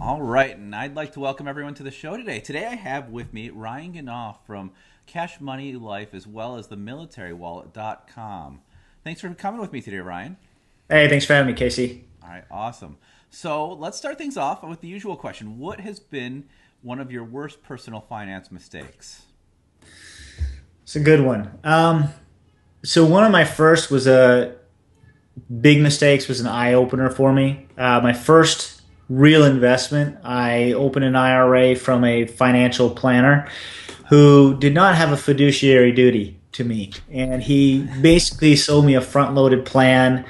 All right, and I'd like to welcome everyone to the show today. Today I have with me Ryan Guina from Cash Money Life as well as the military-wallet.com. Thanks for coming with me today, Ryan. Hey, thanks for having me, Casey. All right, awesome. So let's start things off with the usual question. What has been one of your worst personal finance mistakes? It's a good one. So one of my first was a big mistakes was an eye opener for me. My first real investment, I opened an IRA from a financial planner who did not have a fiduciary duty to me, and he basically sold me a front loaded plan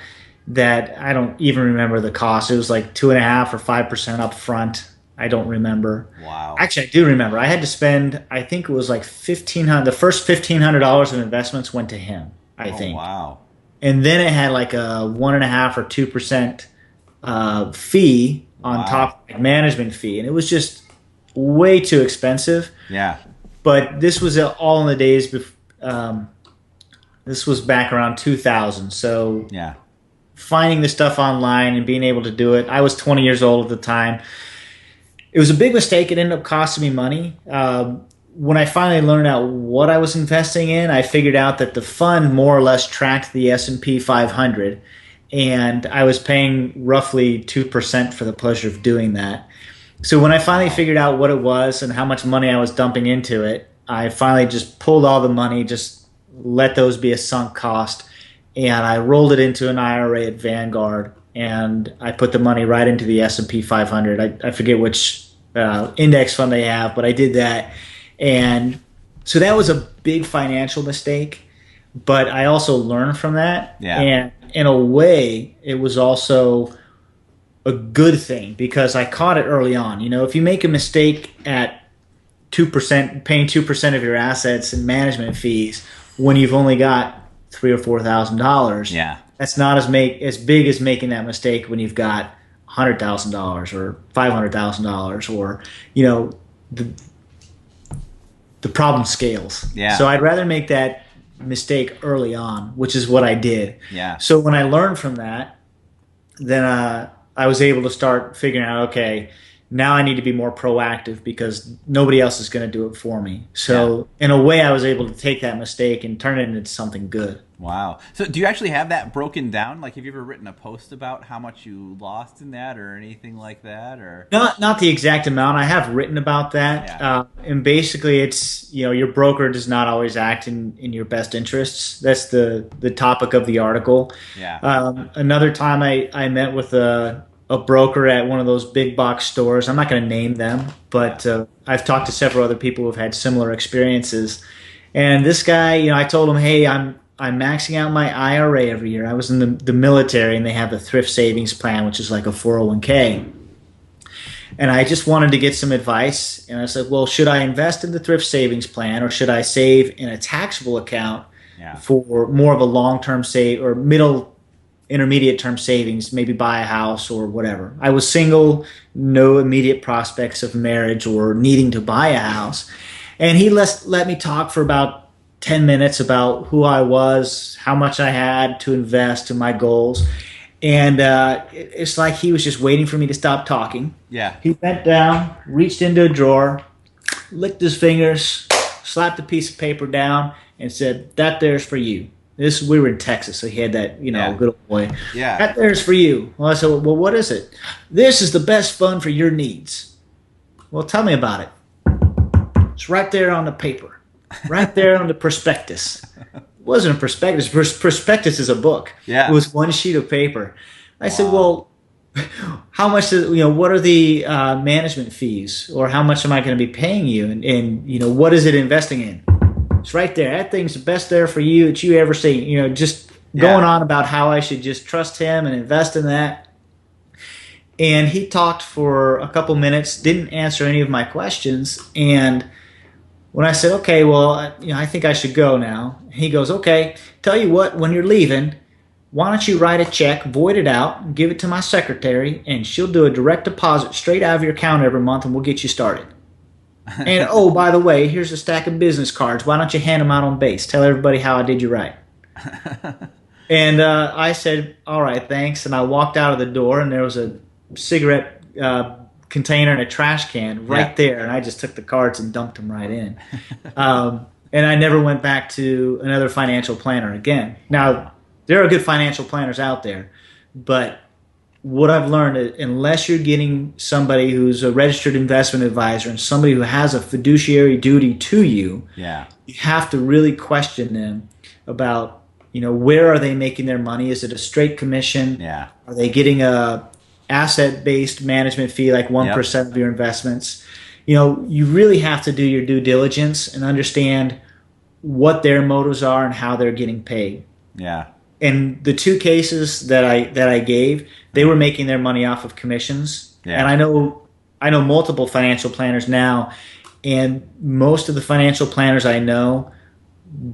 that I don't even remember the cost. It was like 2.5 or 5% up front. I don't remember. Wow. Actually, I do remember. I had to spend. I think it was like 1,500. The first $1,500 of investments went to him. I Oh, think, wow. and then it had like a 1.5 or 2% fee on Wow. top, like management fee, and it was just way too expensive. Yeah. But this was all in the days before. This was back around 2000. So Yeah. finding the stuff online and being able to do it. I was 20 years old at the time. It was a big mistake. It ended up costing me money. When I finally learned out what I was investing in, I figured out that the fund more or less tracked the S&P 500, and I was paying roughly 2% for the pleasure of doing that. So when I finally Wow. figured out what it was and how much money I was dumping into it, I finally just pulled all the money, just let those be a sunk cost, and I rolled it into an IRA at Vanguard, and I put the money right into the S&P 500. I forget which index fund they have, but I did that, and so that was a big financial mistake. But I also learned from that, Yeah. and in a way, it was also a good thing because I caught it early on. You know, if you make a mistake at 2%, paying 2% of your assets in management fees when you've only got $3,000 or $4,000, Yeah. that's not as big as making that mistake when you've got $100,000 or $500,000, or you know the the problem scales. Yeah. So I'd rather make that mistake early on, which is what I did. Yeah. So when I learned from that, then I was able to start figuring out, okay, now I need to be more proactive because nobody else is going to do it for me. Yeah. So in a way, I was able to take that mistake and turn it into something good. Wow. So do you actually have that broken down? Like, have you ever written a post about how much you lost in that or anything like that? Or Not the exact amount. I have written about that, yeah. and basically, it's your broker does not always act in your best interests. That's the topic of the article. Yeah. Another time, I met with a broker at one of those big box stores. I'm not going to name them, Yeah. but I've talked to several other people who've had similar experiences. And this guy, I told him, hey, I'm maxing out my IRA every year. I was in the military, and they have a thrift savings plan, which is like a 401k. And I just wanted to get some advice. And I said, well, should I invest in the thrift savings plan, or should I save in a taxable account Yeah. for more of a long term save or middle intermediate term savings, maybe buy a house or whatever? I was single, no immediate prospects of marriage or needing to buy a house. And he let me talk for about 10 minutes about who I was, how much I had to invest, and my goals. And it's like he was just waiting for me to stop talking. Yeah. He bent down, reached into a drawer, licked his fingers, slapped a piece of paper down, and said, "That there's for you." We were in Texas, so he had that, Yeah. good old boy. Yeah. "That there's for you." Well, I said, "Well, what is it?" "This is the best fund for your needs." "Well, tell me about it." "It's right there on the paper, right there on the prospectus." It wasn't a prospectus. Prospectus is a book. It Yeah. was one sheet of paper. I said, Wow. "Well, how much what are the management fees, or how much am I going to be paying you, and what is it investing in?" "It's right there. That thing's the best there for you that you ever see." Just going Yeah. on about how I should just trust him and invest in that. And he talked for a couple minutes, didn't answer any of my questions. And when I said, "Okay, well, I think I should go now," he goes, "Okay, tell you what, when you're leaving, why don't you write a check, void it out, and give it to my secretary, and she'll do a direct deposit straight out of your account every month, and we'll get you started. And oh, by the way, here's a stack of business cards. Why don't you hand them out on base? Tell everybody how I did you right." And I said, "All right, thanks." And I walked out of the door, and there was a cigarette container and a trash can right there, and I just took the cards and dumped them right in. And I never went back to another financial planner again. Now, there are good financial planners out there, but what I've learned is unless you're getting somebody who's a registered investment advisor and somebody who has a fiduciary duty to you, you have to really question them about, where are they making their money? Is it a straight commission? Yeah. Are they getting a asset-based management fee like 1% of your investments? You really have to do your due diligence and understand what their motives are and how they're getting paid. Yeah. And the two cases that I gave, they were making their money off of commissions. Yeah. And I know multiple financial planners now, and most of the financial planners I know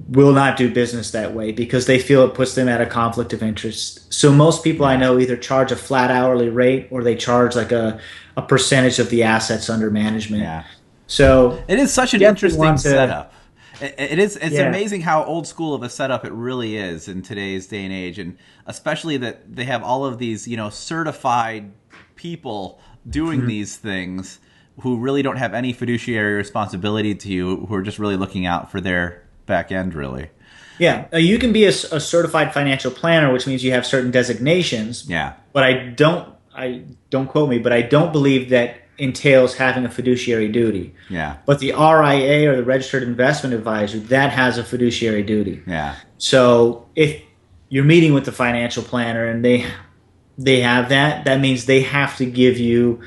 will not do business that way because they feel it puts them at a conflict of interest. So most people I know either charge a flat hourly rate or they charge like a percentage of the assets under management. Yeah. So it is such an interesting setup. It's amazing how old school of a setup it really is in today's day and age, and especially that they have all of these, certified people doing these things who really don't have any fiduciary responsibility to you, who are just really looking out for their back end, really. Yeah, you can be a certified financial planner, which means you have certain designations. Yeah. But I don't quote me, but I don't believe that entails having a fiduciary duty. Yeah. But the RIA, or the registered investment advisor, that has a fiduciary duty. Yeah. So if you're meeting with the financial planner and they have that means they have to give you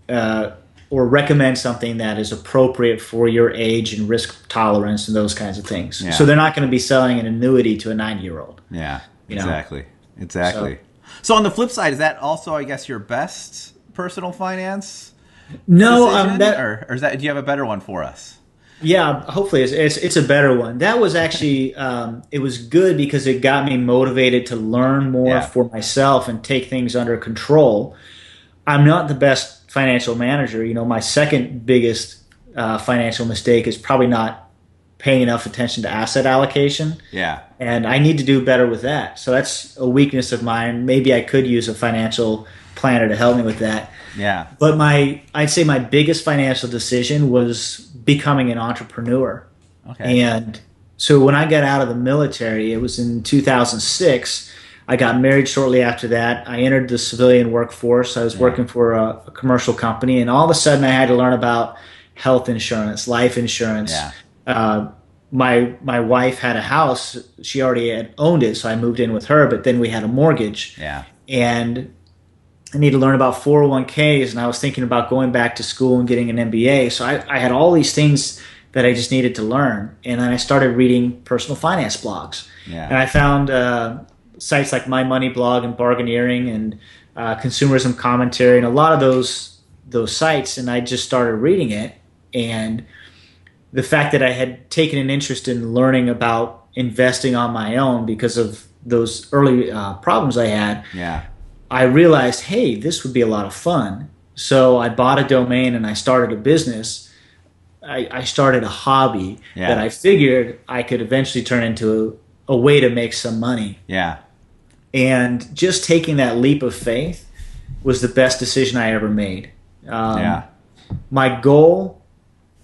or recommend something that is appropriate for your age and risk tolerance and those kinds of things. Yeah. So they're not going to be selling an annuity to a 90-year-old. Yeah, exactly. So on the flip side, is that also, I guess, your best personal finance No, decision? Or is that, do you have a better one for us? Yeah, hopefully it's a better one. That was actually, it was good because it got me motivated to learn more for myself and take things under control. I'm not the best financial manager. My second biggest financial mistake is probably not paying enough attention to asset allocation. Yeah. And I need to do better with that. So that's a weakness of mine. Maybe I could use a financial planner to help me with that. Yeah. But I'd say my biggest financial decision was becoming an entrepreneur. Okay. And so when I got out of the military, it was in 2006. I got married shortly after that. I entered the civilian workforce. I was working for a commercial company, and all of a sudden I had to learn about health insurance, life insurance. Yeah. My wife had a house. She already had owned it, so I moved in with her, but then we had a mortgage. Yeah. And I need to learn about 401ks, and I was thinking about going back to school and getting an MBA. So I had all these things that I just needed to learn. And then I started reading personal finance blogs. Yeah. And I found sites like My Money Blog and Bargaineering and Consumerism Commentary and a lot of those sites, and I just started reading it. And the fact that I had taken an interest in learning about investing on my own because of those early problems I had, I realized, hey, this would be a lot of fun. So I bought a domain and I started a business. I started a hobby that I figured I could eventually turn into a way to make some money. Yeah. And just taking that leap of faith was the best decision I ever made. My goal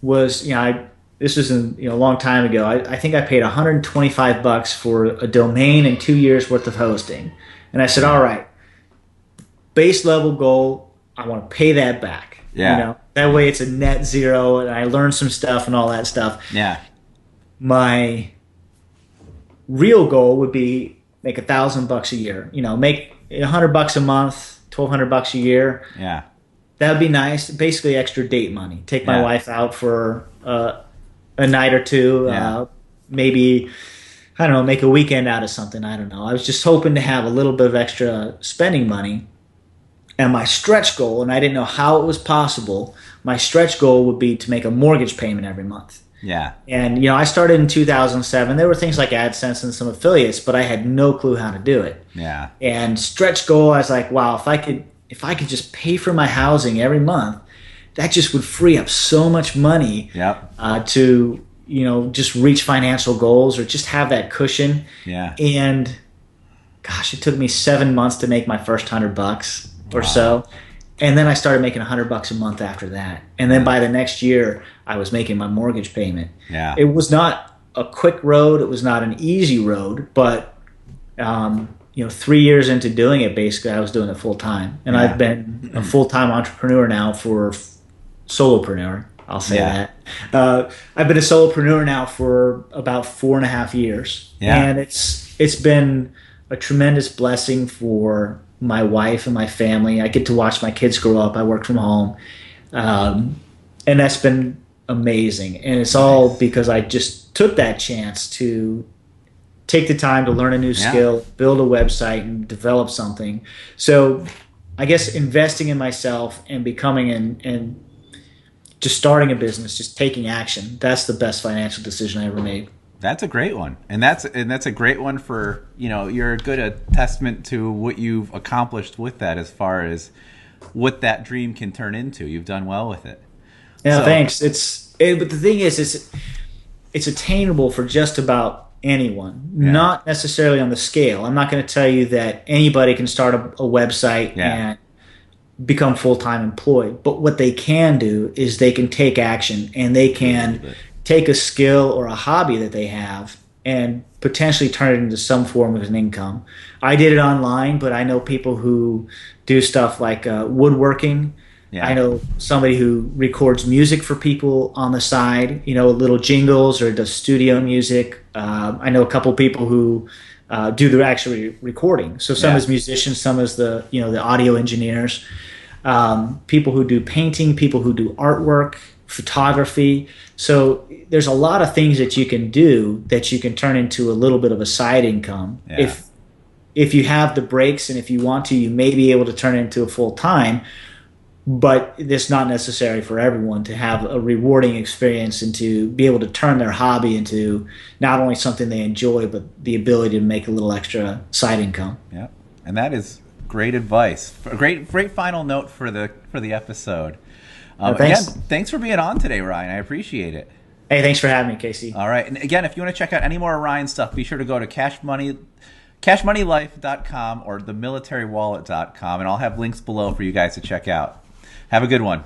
was, this was a long time ago. I think I paid $125 for a domain and 2 years worth of hosting. And I said, all right, base level goal, I want to pay that back. Yeah. That way it's a net zero and I learned some stuff and all that stuff. Yeah. My real goal would be make $1,000 a year. Make $100 a month, $1,200 a year. Yeah. That would be nice. Basically extra date money. Take my wife out for a night or two. Maybe, I don't know, make a weekend out of something. I don't know. I was just hoping to have a little bit of extra spending money. And my stretch goal, and I didn't know how it was possible, my stretch goal would be to make a mortgage payment every month. Yeah. And, I started in 2007. There were things like AdSense and some affiliates, but I had no clue how to do it. Yeah. And stretch goal, I was like, wow, if I could just pay for my housing every month, that just would free up so much money to, just reach financial goals or just have that cushion. Yeah. And gosh, it took me 7 months to make my first $100 or so. And then I started making $100 a month after that. And then by the next year, I was making my mortgage payment. Yeah. It was not a quick road. It was not an easy road, but 3 years into doing it, basically, I was doing it full time. And I've been a full-time entrepreneur now solopreneur. I'll say that. I've been a solopreneur now for about 4.5 years. Yeah. And it's been a tremendous blessing for my wife and my family. I get to watch my kids grow up. I work from home. And that's been amazing. And it's all because I just took that chance to take the time to learn a new skill, build a website, and develop something. So I guess investing in myself and becoming and just starting a business, just taking action, that's the best financial decision I ever made. That's a great one. And that's a great one for, you're a good testament to what you've accomplished with that as far as what that dream can turn into. You've done well with it. Yeah, thanks. But the thing is, it's attainable for just about anyone, not necessarily on the scale. I'm not going to tell you that anybody can start a website and become full-time employed. But what they can do is they can take action, and they can take a skill or a hobby that they have and potentially turn it into some form of an income. I did it online, but I know people who do stuff like woodworking. Yeah. I know somebody who records music for people on the side, little jingles, or does studio music. I know a couple people who do the actual recording. So some as musicians, some as the audio engineers. People who do painting, people who do artwork, photography. So there's a lot of things that you can do that you can turn into a little bit of a side income. Yeah. If you have the breaks, and if you want to, you may be able to turn it into a full time. But it's not necessary for everyone to have a rewarding experience and to be able to turn their hobby into not only something they enjoy, but the ability to make a little extra side income. Yeah, and that is great advice. A great final note for the episode. Thanks. Again, thanks for being on today, Ryan. I appreciate it. Hey, thanks for having me, Casey. All right, and again, if you want to check out any more Ryan stuff, be sure to go to cashmoneylife.com or themilitarywallet.com, and I'll have links below for you guys to check out. Have a good one.